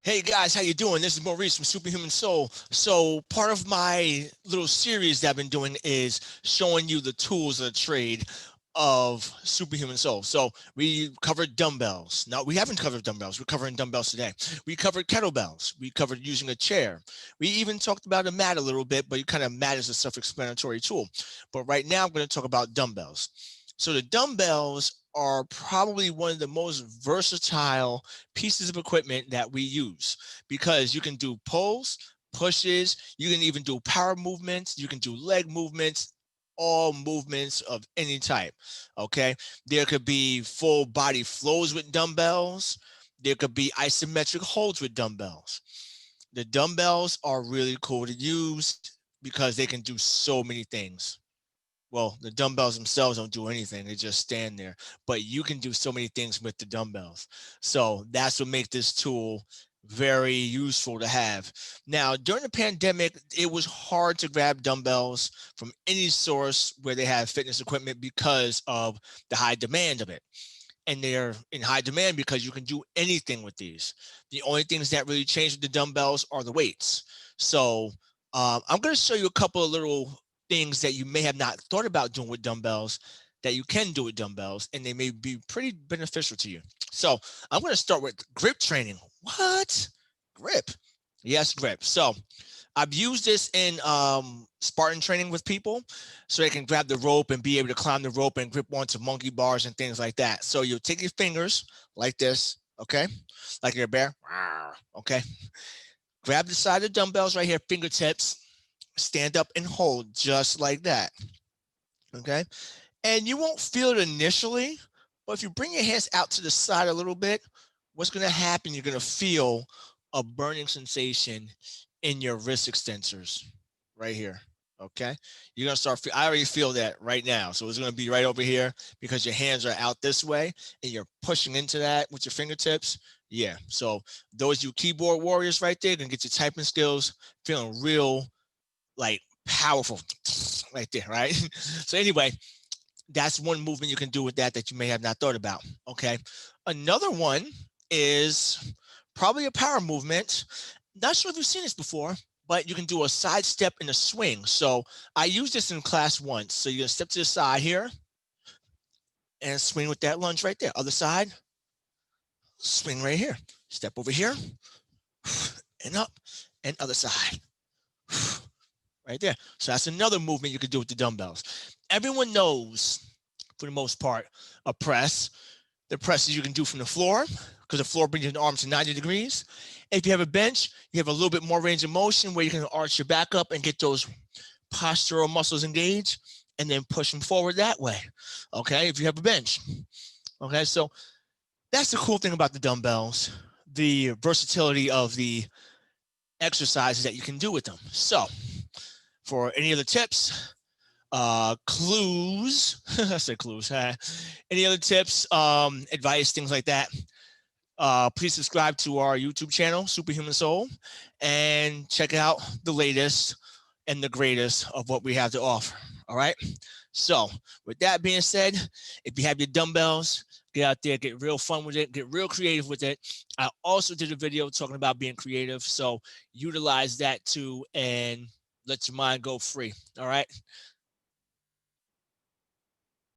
Hey guys, how you doing? This is Maurice from Superhuman Soul. So part of my little series that I've been doing is showing you the tools of the trade of Superhuman Soul. So we covered dumbbells. Now we haven't covered dumbbells. We're covering dumbbells today. We covered kettlebells. We covered using a chair. We even talked about a mat a little bit, but you kind of mat is a self-explanatory tool. But right now I'm going to talk about dumbbells. So the dumbbells are probably one of the most versatile pieces of equipment that we use because you can do pulls, pushes, you can even do power movements, you can do leg movements, all movements of any type. Okay. There could be full body flows with dumbbells. There could be isometric holds with dumbbells. The dumbbells are really cool to use because they can do so many things. Well, the dumbbells themselves don't do anything. They just stand there. But you can do so many things with the dumbbells. So that's what makes this tool very useful to have. Now, during the pandemic, it was hard to grab dumbbells from any source where they have fitness equipment because of the high demand of it. And they're in high demand because you can do anything with these. The only things that really change with the dumbbells are the weights. So I'm going to show you a couple of little things that you may have not thought about doing with dumbbells that you can do with dumbbells, and they may be pretty beneficial to you. So I'm going to start with grip training. What? Grip? Yes, grip. So I've used this in Spartan training with people so they can grab the rope and be able to climb the rope and grip onto monkey bars and things like that. So you'll take your fingers like this, okay? Like you're a bear, okay? Grab the side of the dumbbells right here, fingertips, stand up and hold just like that, okay? And you won't feel it initially, but if you bring your hands out to the side a little bit, what's going to happen? You're going to feel a burning sensation in your wrist extensors right here. Okay. You're going to start, I already feel that right now. So it's going to be right over here because your hands are out this way and you're pushing into that with your fingertips. Yeah. So those you keyboard warriors right there, going to get your typing skills feeling real like powerful right there. Right. So anyway, that's one movement you can do with that you may have not thought about. Okay. Another one is probably a power movement. Not sure if you've seen this before, but you can do a side step and a swing. So I used this in class once. So you're going to step to the side here and swing with that lunge right there. Other side, swing right here. Step over here and up and other side. Right there. So that's another movement you could do with the dumbbells. Everyone knows, for the most part, a press. The presses you can do from the floor because the floor brings your arms to 90 degrees. If you have a bench, you have a little bit more range of motion where you can arch your back up and get those postural muscles engaged and then push them forward that way. Okay, if you have a bench. Okay, so that's the cool thing about the dumbbells, the versatility of the exercises that you can do with them. So for any other tips, clues, I said clues, any other tips, advice, things like that, please subscribe to our YouTube channel, Superhuman Soul, and check out the latest and the greatest of what we have to offer. All right. So with that being said, if you have your dumbbells, get out there, get real fun with it, get real creative with it. I also did a video talking about being creative. So utilize that too and let your mind go free. All right.